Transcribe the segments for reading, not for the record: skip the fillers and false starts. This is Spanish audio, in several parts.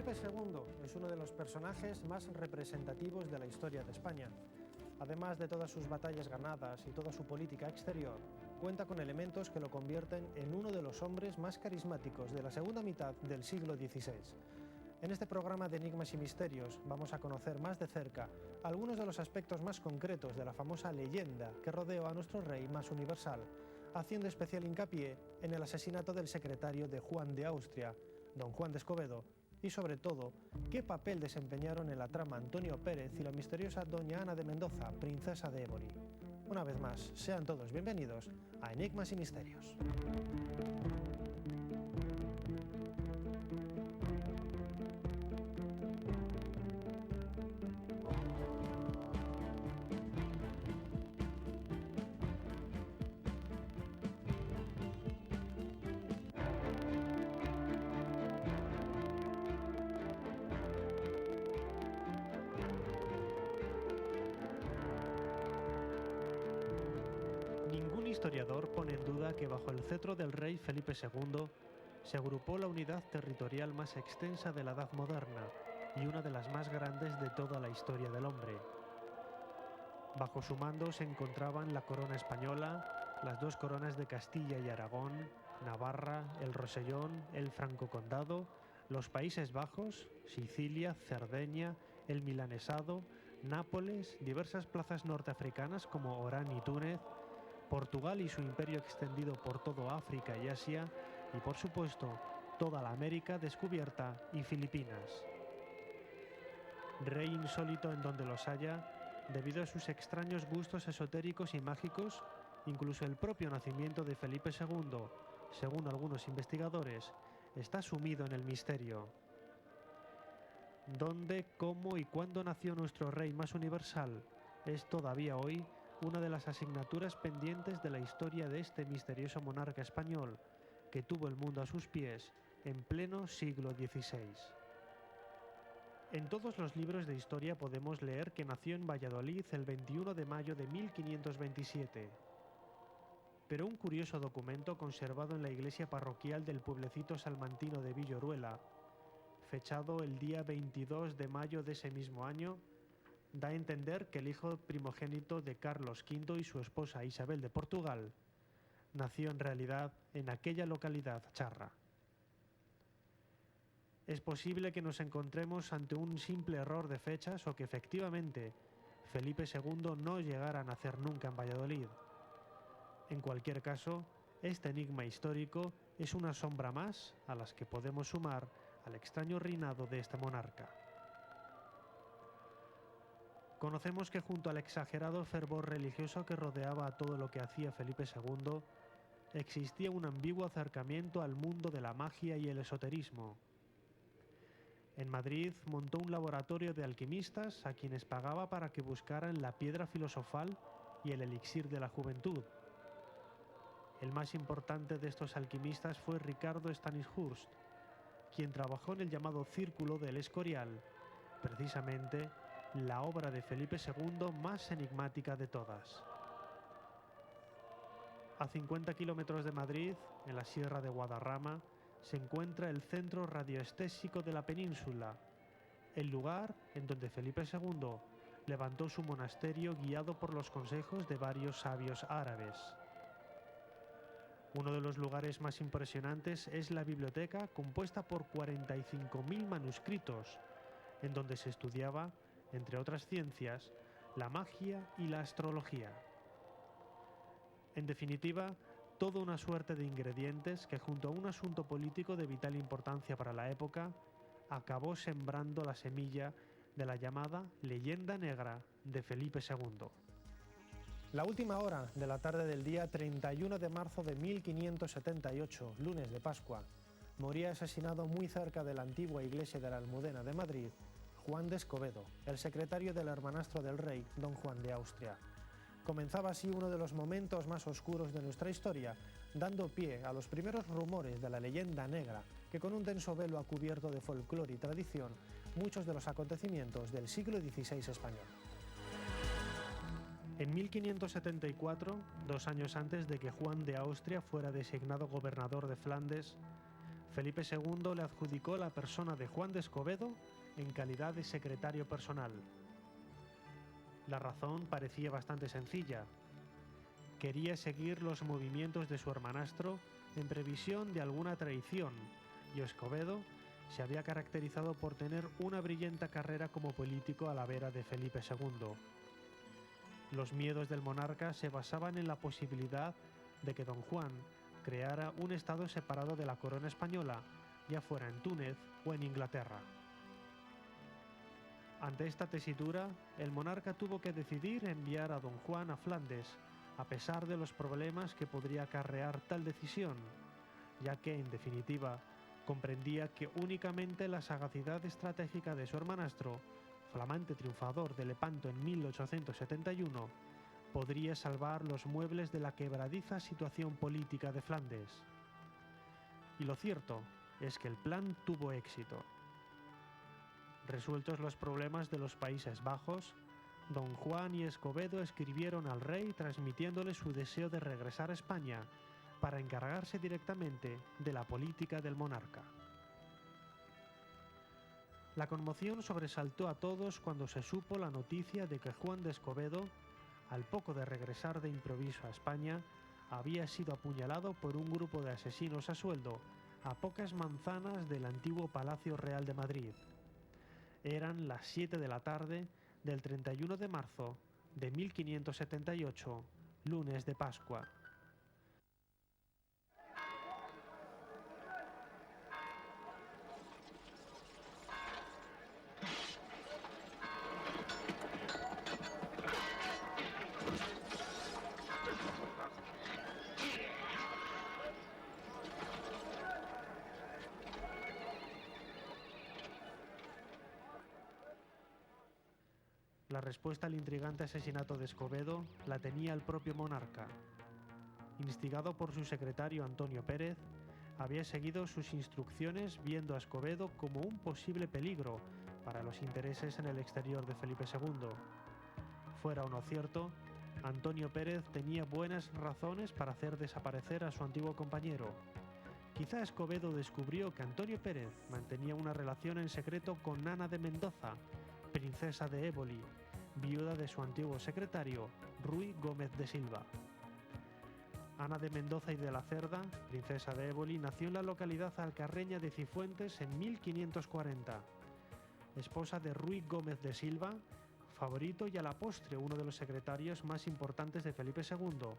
Felipe II es uno de los personajes más representativos de la historia de España. Además de todas sus batallas ganadas y toda su política exterior, cuenta con elementos que lo convierten en uno de los hombres más carismáticos de la segunda mitad del siglo XVI. En este programa de Enigmas y Misterios vamos a conocer más de cerca algunos de los aspectos más concretos de la famosa leyenda que rodeó a nuestro rey más universal, haciendo especial hincapié en el asesinato del secretario de Juan de Austria, don Juan de Escobedo, y sobre todo, qué papel desempeñaron en la trama Antonio Pérez y la misteriosa doña Ana de Mendoza, princesa de Ébori. Una vez más, sean todos bienvenidos a Enigmas y Misterios. Ningún historiador pone en duda que bajo el cetro del rey Felipe II se agrupó la unidad territorial más extensa de la Edad Moderna y una de las más grandes de toda la historia del hombre. Bajo su mando se encontraban la corona española, las dos coronas de Castilla y Aragón, Navarra, el Rosellón, el Franco Condado, los Países Bajos, Sicilia, Cerdeña, el Milanesado, Nápoles, diversas plazas norteafricanas como Orán y Túnez, Portugal y su imperio extendido por todo África y Asia, y por supuesto, toda la América descubierta y Filipinas. Rey insólito en donde los haya, debido a sus extraños gustos esotéricos y mágicos, incluso el propio nacimiento de Felipe II, según algunos investigadores, está sumido en el misterio. ¿Dónde, cómo y cuándo nació nuestro rey más universal? Es todavía hoy una de las asignaturas pendientes de la historia de este misterioso monarca español, que tuvo el mundo a sus pies en pleno siglo XVI. En todos los libros de historia podemos leer que nació en Valladolid el 21 de mayo de 1527. Pero un curioso documento conservado en la iglesia parroquial del pueblecito salmantino de Villoruela, fechado el día 22 de mayo de ese mismo año, da a entender que el hijo primogénito de Carlos V y su esposa Isabel de Portugal nació en realidad en aquella localidad charra. Es posible que nos encontremos ante un simple error de fechas o que efectivamente Felipe II no llegara a nacer nunca en Valladolid. En cualquier caso, este enigma histórico es una sombra más a las que podemos sumar al extraño reinado de este monarca. Conocemos que junto al exagerado fervor religioso que rodeaba a todo lo que hacía Felipe II, existía un ambiguo acercamiento al mundo de la magia y el esoterismo. En Madrid montó un laboratorio de alquimistas a quienes pagaba para que buscaran la piedra filosofal y el elixir de la juventud. El más importante de estos alquimistas fue Ricardo Stanishurst, quien trabajó en el llamado Círculo del Escorial, precisamente la obra de Felipe II más enigmática de todas. A 50 kilómetros de Madrid, en la Sierra de Guadarrama, se encuentra el centro radioestésico de la península, el lugar en donde Felipe II levantó su monasterio guiado por los consejos de varios sabios árabes. Uno de los lugares más impresionantes es la biblioteca, compuesta por 45.000 manuscritos, en donde se estudiaba, entre otras ciencias, la magia y la astrología. En definitiva, toda una suerte de ingredientes que, junto a un asunto político de vital importancia para la época, acabó sembrando la semilla de la llamada leyenda negra de Felipe II. La última hora de la tarde del día 31 de marzo de 1578, lunes de Pascua, moría asesinado muy cerca de la antigua iglesia de la Almudena de Madrid, Juan de Escobedo, el secretario del hermanastro del rey, don Juan de Austria. Comenzaba así uno de los momentos más oscuros de nuestra historia, dando pie a los primeros rumores de la leyenda negra, que con un denso velo ha cubierto de folclore y tradición muchos de los acontecimientos del siglo XVI español. En 1574, 2 años antes de que Juan de Austria fuera designado gobernador de Flandes, Felipe II le adjudicó la persona de Juan de Escobedo en calidad de secretario personal. La razón parecía bastante sencilla. Quería seguir los movimientos de su hermanastro en previsión de alguna traición, y Escobedo se había caracterizado por tener una brillante carrera como político a la vera de Felipe II. Los miedos del monarca se basaban en la posibilidad de que don Juan creara un estado separado de la corona española, ya fuera en Túnez o en Inglaterra. Ante esta tesitura, el monarca tuvo que decidir enviar a don Juan a Flandes, a pesar de los problemas que podría acarrear tal decisión, ya que, en definitiva, comprendía que únicamente la sagacidad estratégica de su hermanastro, flamante triunfador de Lepanto en 1871, podría salvar los muebles de la quebradiza situación política de Flandes. Y lo cierto es que el plan tuvo éxito. Resueltos los problemas de los Países Bajos, don Juan y Escobedo escribieron al rey transmitiéndole su deseo de regresar a España para encargarse directamente de la política del monarca. La conmoción sobresaltó a todos cuando se supo la noticia de que Juan de Escobedo, al poco de regresar de improviso a España, había sido apuñalado por un grupo de asesinos a sueldo a pocas manzanas del antiguo Palacio Real de Madrid. Eran las 7 de la tarde del 31 de marzo de 1578, lunes de Pascua. La respuesta al intrigante asesinato de Escobedo la tenía el propio monarca. Instigado por su secretario Antonio Pérez, había seguido sus instrucciones viendo a Escobedo como un posible peligro para los intereses en el exterior de Felipe II. Fuera o no cierto, Antonio Pérez tenía buenas razones para hacer desaparecer a su antiguo compañero. Quizá Escobedo descubrió que Antonio Pérez mantenía una relación en secreto con Ana de Mendoza, princesa de Éboli, viuda de su antiguo secretario, Ruy Gómez de Silva. Ana de Mendoza y de la Cerda, princesa de Éboli, nació en la localidad alcarreña de Cifuentes en 1540. Esposa de Ruy Gómez de Silva, favorito y a la postre uno de los secretarios más importantes de Felipe II,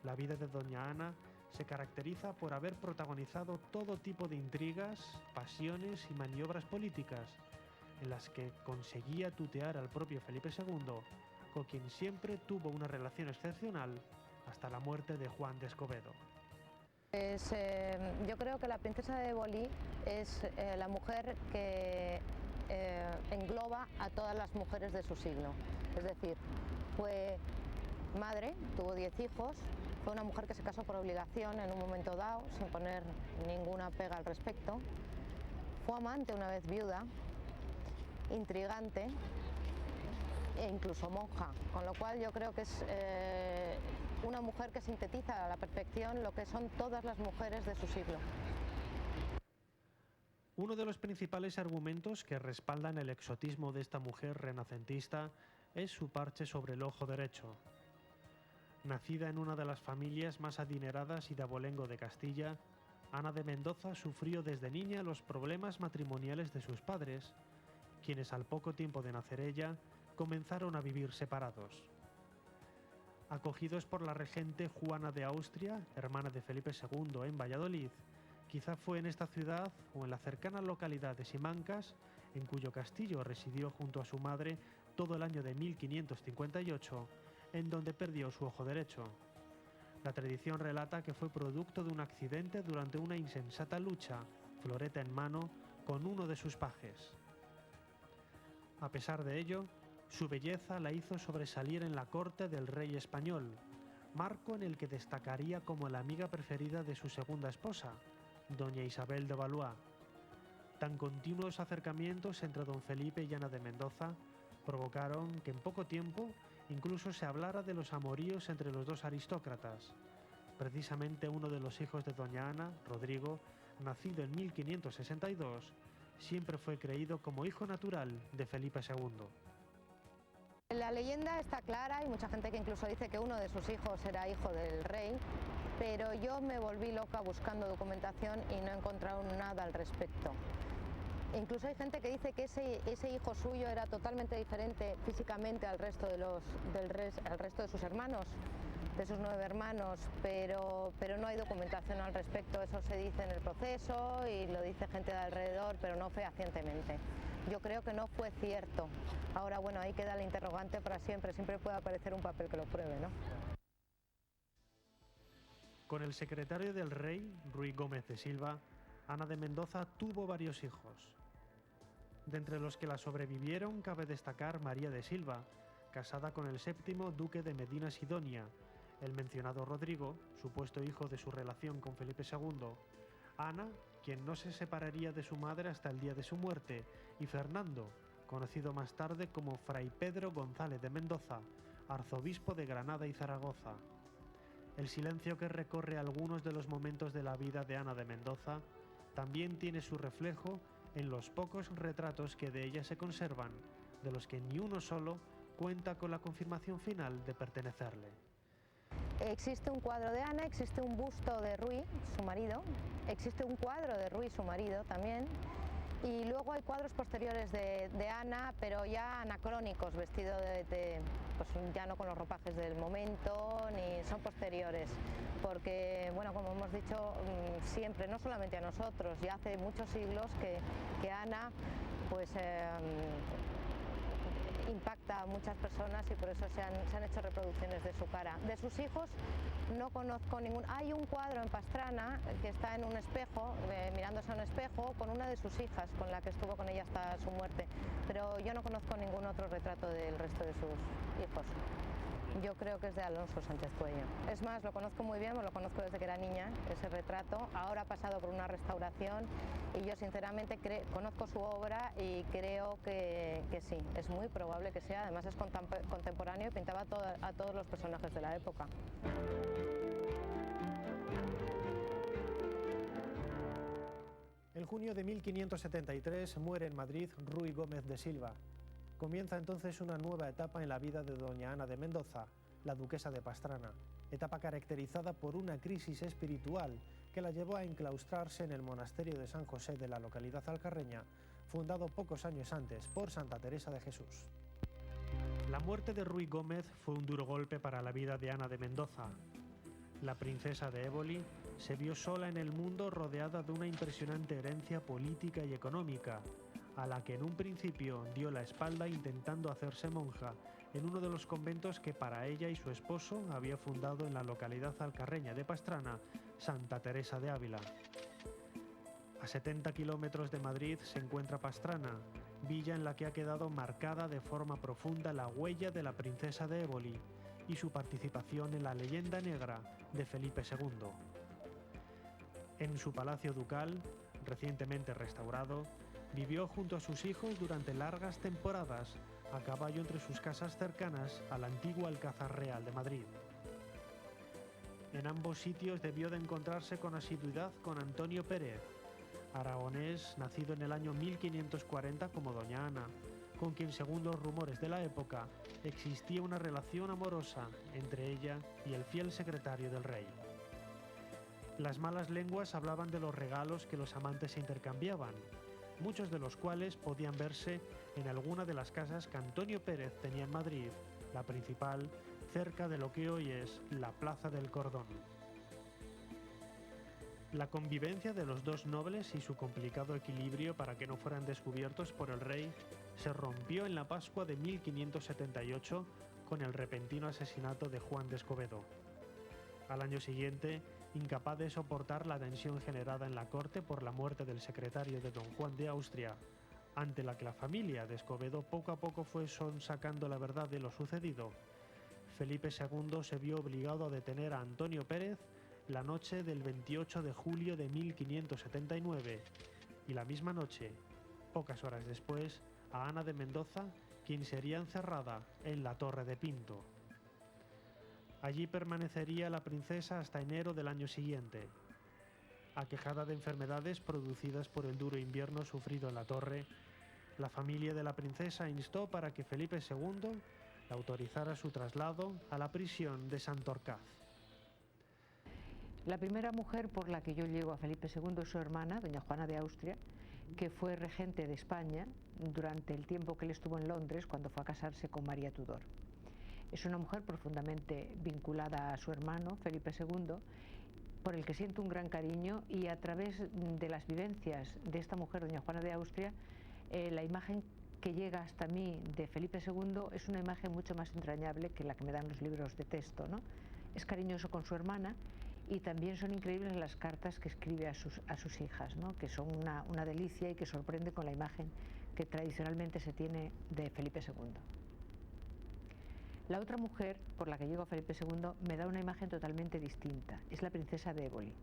la vida de doña Ana se caracteriza por haber protagonizado todo tipo de intrigas, pasiones y maniobras políticas, en las que conseguía tutear al propio Felipe II, con quien siempre tuvo una relación excepcional hasta la muerte de Juan de Escobedo. Yo creo que la princesa de Éboli es la mujer que engloba a todas las mujeres de su siglo. Es decir, fue madre, tuvo 10 hijos, fue una mujer que se casó por obligación en un momento dado, sin poner ninguna pega al respecto. Fue amante una vez viuda, intrigante e incluso monja, con lo cual yo creo que es una mujer que sintetiza a la perfección lo que son todas las mujeres de su siglo. Uno de los principales argumentos que respaldan el exotismo de esta mujer renacentista es su parche sobre el ojo derecho. Nacida en una de las familias más adineradas y de abolengo de Castilla, Ana de Mendoza sufrió desde niña los problemas matrimoniales de sus padres, quienes al poco tiempo de nacer ella comenzaron a vivir separados. Acogidos por la regente Juana de Austria, hermana de Felipe II en Valladolid, quizá fue en esta ciudad o en la cercana localidad de Simancas, en cuyo castillo residió junto a su madre todo el año de 1558, en donde perdió su ojo derecho. La tradición relata que fue producto de un accidente durante una insensata lucha, floreta en mano, con uno de sus pajes. A pesar de ello, su belleza la hizo sobresalir en la corte del rey español, marco en el que destacaría como la amiga preferida de su segunda esposa, doña Isabel de Valois. Tan continuos acercamientos entre don Felipe y Ana de Mendoza provocaron que en poco tiempo incluso se hablara de los amoríos entre los dos aristócratas. Precisamente uno de los hijos de doña Ana, Rodrigo, nacido en 1562, siempre fue creído como hijo natural de Felipe II. La leyenda está clara, hay mucha gente que incluso dice que uno de sus hijos era hijo del rey, pero yo me volví loca buscando documentación y no he encontrado nada al respecto. Incluso hay gente que dice que ese hijo suyo era totalmente diferente físicamente al resto de sus hermanos, de sus 9 hermanos, pero no hay documentación al respecto. Eso se dice en el proceso y lo dice gente de alrededor, pero no fehacientemente. Yo creo que no fue cierto. Ahora, bueno, ahí queda el interrogante para siempre. Siempre puede aparecer un papel que lo pruebe, ¿no? Con el secretario del rey, Ruy Gómez de Silva, Ana de Mendoza tuvo varios hijos. De entre los que la sobrevivieron cabe destacar María de Silva, casada con el 7º duque de Medina Sidonia, el mencionado Rodrigo, supuesto hijo de su relación con Felipe II, Ana, quien no se separaría de su madre hasta el día de su muerte, y Fernando, conocido más tarde como Fray Pedro González de Mendoza, arzobispo de Granada y Zaragoza. El silencio que recorre algunos de los momentos de la vida de Ana de Mendoza también tiene su reflejo en los pocos retratos que de ella se conservan, de los que ni uno solo cuenta con la confirmación final de pertenecerle. Existe un cuadro de Ana, existe un busto de Ruy, su marido, existe un cuadro de Ruy, su marido también, y luego hay cuadros posteriores de Ana, pero ya anacrónicos, vestido pues ya no con los ropajes del momento, ni son posteriores, porque, bueno, como hemos dicho siempre, no solamente a nosotros, ya hace muchos siglos que Ana, pues impacta a muchas personas y por eso se han hecho reproducciones de su cara. De sus hijos no conozco ningún. Hay un cuadro en Pastrana que está en un espejo, mirándose a un espejo, con una de sus hijas, con la que estuvo con ella hasta su muerte, pero yo no conozco ningún otro retrato del resto de sus hijos. Yo creo que es de Alonso Sánchez Cuello. Es más, lo conozco muy bien, lo conozco desde que era niña, ese retrato. Ahora ha pasado por una restauración y yo sinceramente conozco su obra y creo que sí, es muy probable que sea. Además es contemporáneo y pintaba a todos los personajes de la época. En junio de 1573 muere en Madrid Ruy Gómez de Silva. Comienza entonces una nueva etapa en la vida de doña Ana de Mendoza, la duquesa de Pastrana, etapa caracterizada por una crisis espiritual que la llevó a enclaustrarse en el monasterio de San José de la localidad alcarreña, fundado pocos años antes por Santa Teresa de Jesús. La muerte de Ruy Gómez fue un duro golpe para la vida de Ana de Mendoza. La princesa de Éboli se vio sola en el mundo rodeada de una impresionante herencia política y económica, a la que en un principio dio la espalda intentando hacerse monja en uno de los conventos que para ella y su esposo había fundado en la localidad alcarreña de Pastrana, Santa Teresa de Ávila. A 70 kilómetros de Madrid se encuentra Pastrana, villa en la que ha quedado marcada de forma profunda la huella de la princesa de Éboli y su participación en la leyenda negra de Felipe II. En su palacio ducal, recientemente restaurado, vivió junto a sus hijos durante largas temporadas, a caballo entre sus casas cercanas al antiguo Alcázar Real de Madrid. En ambos sitios debió de encontrarse con asiduidad con Antonio Pérez, aragonés nacido en el año 1540 como doña Ana, con quien, según los rumores de la época, existía una relación amorosa entre ella y el fiel secretario del rey. Las malas lenguas hablaban de los regalos que los amantes se intercambiaban, muchos de los cuales podían verse en alguna de las casas que Antonio Pérez tenía en Madrid, la principal, cerca de lo que hoy es la Plaza del Cordón. La convivencia de los dos nobles y su complicado equilibrio para que no fueran descubiertos por el rey se rompió en la Pascua de 1578 con el repentino asesinato de Juan de Escobedo. Al año siguiente, incapaz de soportar la tensión generada en la corte por la muerte del secretario de don Juan de Austria, ante la que la familia de Escobedo poco a poco fue sacando la verdad de lo sucedido, Felipe II se vio obligado a detener a Antonio Pérez la noche del 28 de julio de 1579 y la misma noche, pocas horas después, a Ana de Mendoza, quien sería encerrada en la Torre de Pinto. Allí permanecería la princesa hasta enero del año siguiente. Aquejada de enfermedades producidas por el duro invierno sufrido en la torre, la familia de la princesa instó para que Felipe II le autorizara su traslado a la prisión de Santorcaz. La primera mujer por la que yo llego a Felipe II es su hermana, doña Juana de Austria, que fue regente de España durante el tiempo que él estuvo en Londres, cuando fue a casarse con María Tudor. Es una mujer profundamente vinculada a su hermano, Felipe II, por el que siento un gran cariño, y a través de las vivencias de esta mujer, doña Juana de Austria, la imagen que llega hasta mí de Felipe II es una imagen mucho más entrañable que la que me dan los libros de texto, ¿no? Es cariñoso con su hermana, y también son increíbles las cartas que escribe a sus hijas, ¿no? Que son una delicia y que sorprende con la imagen que tradicionalmente se tiene de Felipe II. La otra mujer por la que llego a Felipe II me da una imagen totalmente distinta, es la princesa de Éboli.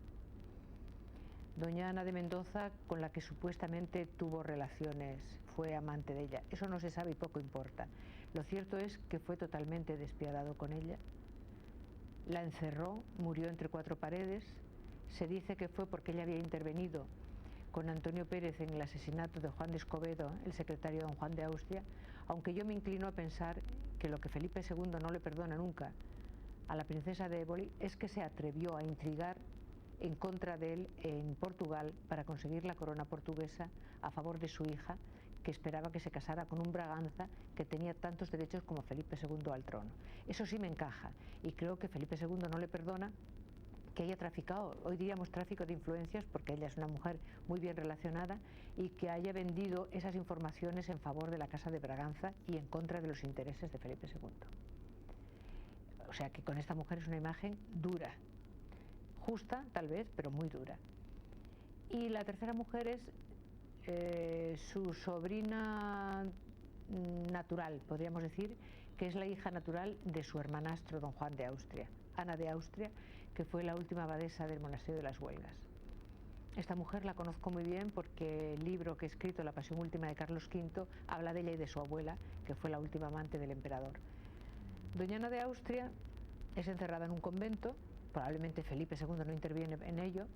Doña Ana de Mendoza, con la que supuestamente tuvo relaciones, fue amante de ella. Eso no se sabe y poco importa. Lo cierto es que fue totalmente despiadado con ella. La encerró, murió entre cuatro paredes. Se dice que fue porque ella había intervenido con Antonio Pérez en el asesinato de Juan de Escobedo, el secretario de don Juan de Austria, aunque yo me inclino a pensar que lo que Felipe II no le perdona nunca a la princesa de Éboli es que se atrevió a intrigar en contra de él en Portugal para conseguir la corona portuguesa a favor de su hija, que esperaba que se casara con un Braganza que tenía tantos derechos como Felipe II al trono. Eso sí me encaja, y creo que Felipe II no le perdona que haya traficado, hoy diríamos tráfico de influencias, porque ella es una mujer muy bien relacionada, y que haya vendido esas informaciones en favor de la Casa de Braganza y en contra de los intereses de Felipe II. O sea que con esta mujer es una imagen dura, justa tal vez, pero muy dura. Y la tercera mujer es su sobrina natural, podríamos decir, que es la hija natural de su hermanastro don Juan de Austria, Ana de Austria, que fue la última abadesa del monasterio de las Huelgas. Esta mujer la conozco muy bien porque el libro que he escrito, La Pasión Última de Carlos V, habla de ella y de su abuela, que fue la última amante del emperador. Doña Ana de Austria es encerrada en un convento, probablemente Felipe II no interviene en ello,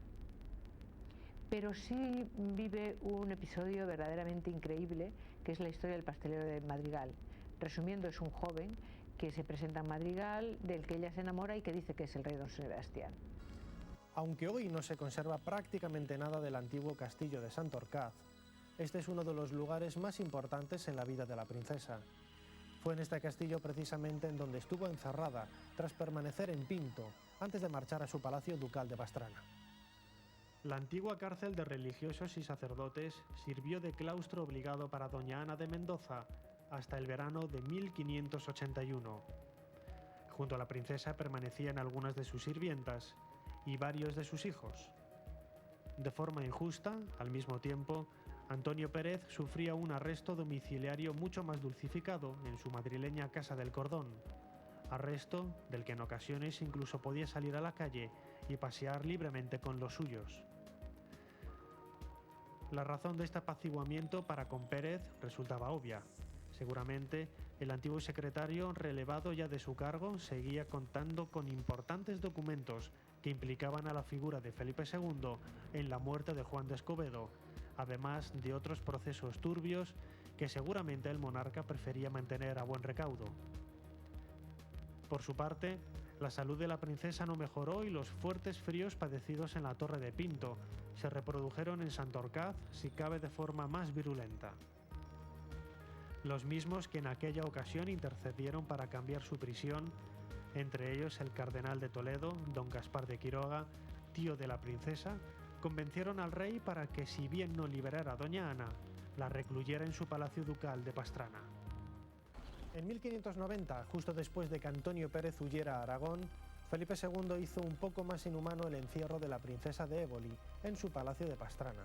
pero sí vive un episodio verdaderamente increíble, que es la historia del pastelero de Madrigal. Resumiendo, es un joven que se presenta en Madrigal, del que ella se enamora y que dice que es el rey don Sebastián. Aunque hoy no se conserva prácticamente nada del antiguo castillo de Santorcaz, este es uno de los lugares más importantes en la vida de la princesa. Fue en este castillo precisamente en donde estuvo encerrada, tras permanecer en Pinto, antes de marchar a su palacio ducal de Pastrana. La antigua cárcel de religiosos y sacerdotes sirvió de claustro obligado para doña Ana de Mendoza hasta el verano de 1581. Junto a la princesa permanecían algunas de sus sirvientas y varios de sus hijos. De forma injusta, al mismo tiempo, Antonio Pérez sufría un arresto domiciliario mucho más dulcificado en su madrileña Casa del Cordón, arresto del que en ocasiones incluso podía salir a la calle y pasear libremente con los suyos. La razón de este apaciguamiento para con Pérez resultaba obvia. Seguramente el antiguo secretario, relevado ya de su cargo, seguía contando con importantes documentos que implicaban a la figura de Felipe II en la muerte de Juan de Escobedo, además de otros procesos turbios que seguramente el monarca prefería mantener a buen recaudo. Por su parte, la salud de la princesa no mejoró y los fuertes fríos padecidos en la Torre de Pinto se reprodujeron en Santorcaz, si cabe de forma más virulenta. Los mismos que en aquella ocasión intercedieron para cambiar su prisión, entre ellos el cardenal de Toledo, don Gaspar de Quiroga, tío de la princesa, convencieron al rey para que, si bien no liberara a doña Ana, la recluyera en su palacio ducal de Pastrana. En 1590, justo después de que Antonio Pérez huyera a Aragón, Felipe II hizo un poco más inhumano el encierro de la princesa de Éboli en su palacio de Pastrana.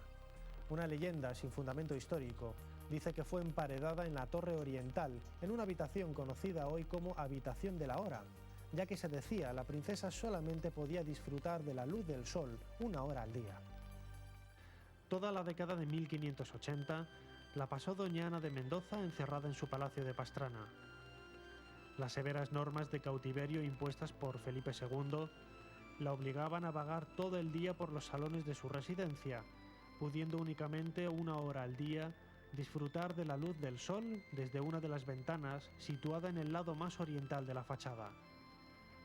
Una leyenda sin fundamento histórico dice que fue emparedada en la Torre Oriental, en una habitación conocida hoy como Habitación de la Hora, ya que se decía la princesa solamente podía disfrutar de la luz del sol 1 hora al día. Toda la década de 1580 la pasó doña Ana de Mendoza encerrada en su palacio de Pastrana. Las severas normas de cautiverio impuestas por Felipe II la obligaban a vagar todo el día por los salones de su residencia, pudiendo únicamente 1 hora al día disfrutar de la luz del sol desde una de las ventanas situada en el lado más oriental de la fachada.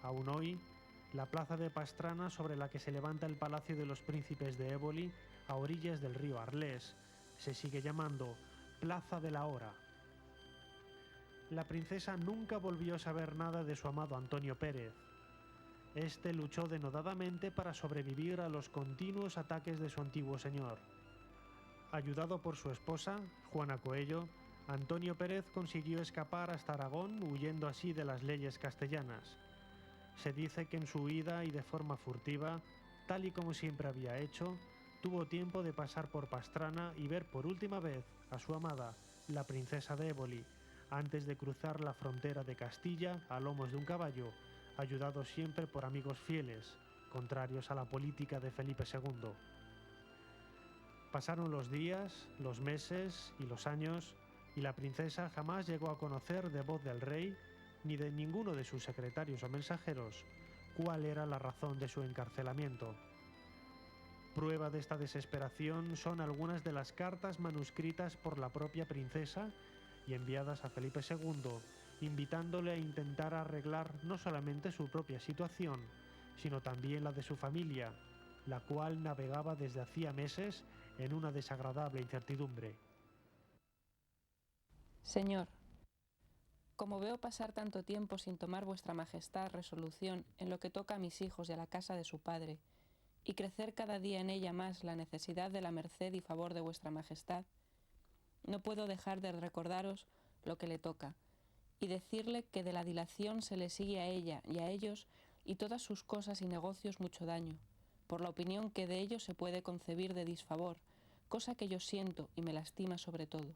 Aún hoy, la plaza de Pastrana, sobre la que se levanta el Palacio de los Príncipes de Éboli, a orillas del río Arlés, se sigue llamando Plaza de la Hora. La princesa nunca volvió a saber nada de su amado Antonio Pérez. Este luchó denodadamente para sobrevivir a los continuos ataques de su antiguo señor. Ayudado por su esposa, Juana Coello, Antonio Pérez consiguió escapar hasta Aragón, huyendo así de las leyes castellanas. Se dice que en su huida y de forma furtiva, tal y como siempre había hecho, tuvo tiempo de pasar por Pastrana y ver por última vez a su amada, la princesa de Éboli, antes de cruzar la frontera de Castilla a lomos de un caballo, ayudado siempre por amigos fieles, contrarios a la política de Felipe II. Pasaron los días, los meses y los años, y la princesa jamás llegó a conocer de voz del rey, ni de ninguno de sus secretarios o mensajeros, cuál era la razón de su encarcelamiento. Prueba de esta desesperación son algunas de las cartas manuscritas por la propia princesa y enviadas a Felipe II, invitándole a intentar arreglar no solamente su propia situación, sino también la de su familia, la cual navegaba desde hacía meses en una desagradable incertidumbre. Señor, como veo pasar tanto tiempo sin tomar vuestra majestad resolución en lo que toca a mis hijos y a la casa de su padre, y crecer cada día en ella más la necesidad de la merced y favor de vuestra majestad, no puedo dejar de recordaros lo que le toca, y decirle que de la dilación se le sigue a ella y a ellos y todas sus cosas y negocios mucho daño, por la opinión que de ellos se puede concebir de disfavor, cosa que yo siento y me lastima sobre todo.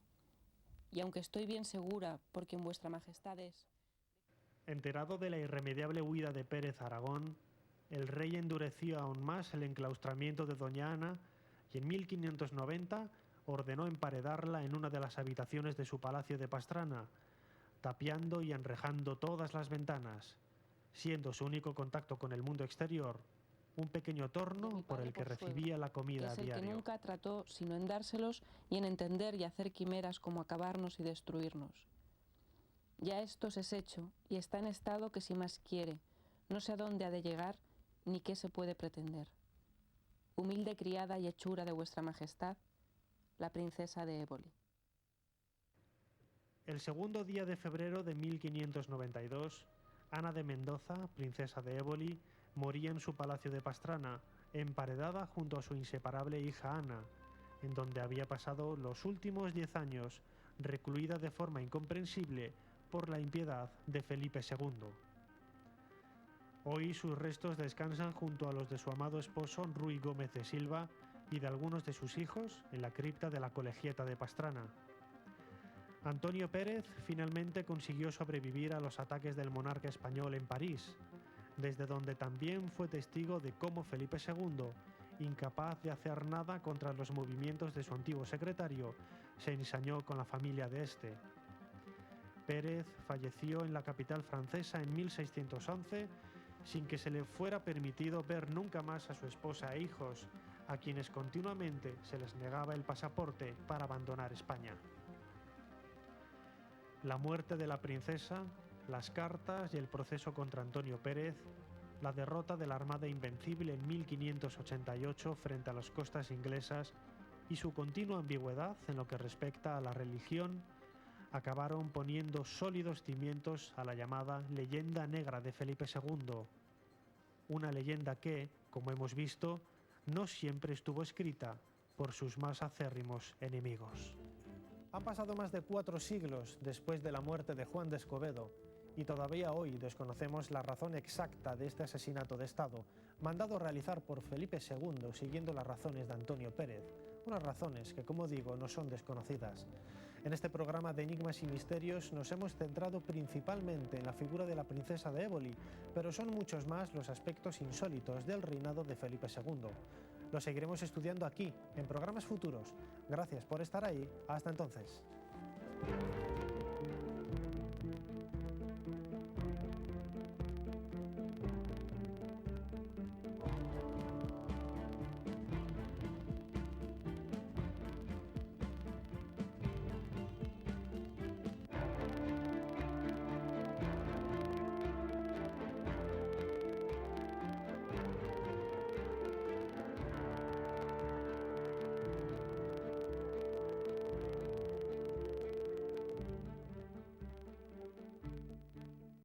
Y aunque estoy bien segura por quien vuestra majestad es... Enterado de la irremediable huida de Pérez a Aragón, el rey endureció aún más el enclaustramiento de doña Ana y en 1590 ordenó emparedarla en una de las habitaciones de su palacio de Pastrana, tapiando y enrejando todas las ventanas, siendo su único contacto con el mundo exterior un pequeño torno por el que recibía la comida a diario. Es el que nunca trató sino en dárselos y en entender y hacer quimeras como acabarnos y destruirnos. Ya esto se es hecho y está en estado que si más quiere, no sé a dónde ha de llegar ni qué se puede pretender. Humilde criada y hechura de vuestra majestad, la princesa de Éboli. El segundo día de febrero de 1592, Ana de Mendoza, princesa de Éboli, moría en su palacio de Pastrana, emparedada junto a su inseparable hija Ana, en donde había pasado los últimos 10 años, recluida de forma incomprensible por la impiedad de Felipe II. Hoy sus restos descansan junto a los de su amado esposo Ruy Gómez de Silva y de algunos de sus hijos en la cripta de la Colegiata de Pastrana. Antonio Pérez finalmente consiguió sobrevivir a los ataques del monarca español en París, desde donde también fue testigo de cómo Felipe II, incapaz de hacer nada contra los movimientos de su antiguo secretario, se ensañó con la familia de este. Pérez falleció en la capital francesa en 1611, sin que se le fuera permitido ver nunca más a su esposa e hijos, a quienes continuamente se les negaba el pasaporte para abandonar España. La muerte de la princesa, las cartas y el proceso contra Antonio Pérez, la derrota de la Armada Invencible en 1588 frente a las costas inglesas y su continua ambigüedad en lo que respecta a la religión, acabaron poniendo sólidos cimientos a la llamada leyenda negra de Felipe II, una leyenda que, como hemos visto, no siempre estuvo escrita por sus más acérrimos enemigos. Han pasado más de 4 siglos después de la muerte de Juan de Escobedo y todavía hoy desconocemos la razón exacta de este asesinato de Estado, mandado realizar por Felipe II siguiendo las razones de Antonio Pérez, unas razones que, como digo, no son desconocidas. En este programa de Enigmas y Misterios nos hemos centrado principalmente en la figura de la princesa de Éboli, pero son muchos más los aspectos insólitos del reinado de Felipe II. Lo seguiremos estudiando aquí, en programas futuros. Gracias por estar ahí. Hasta entonces.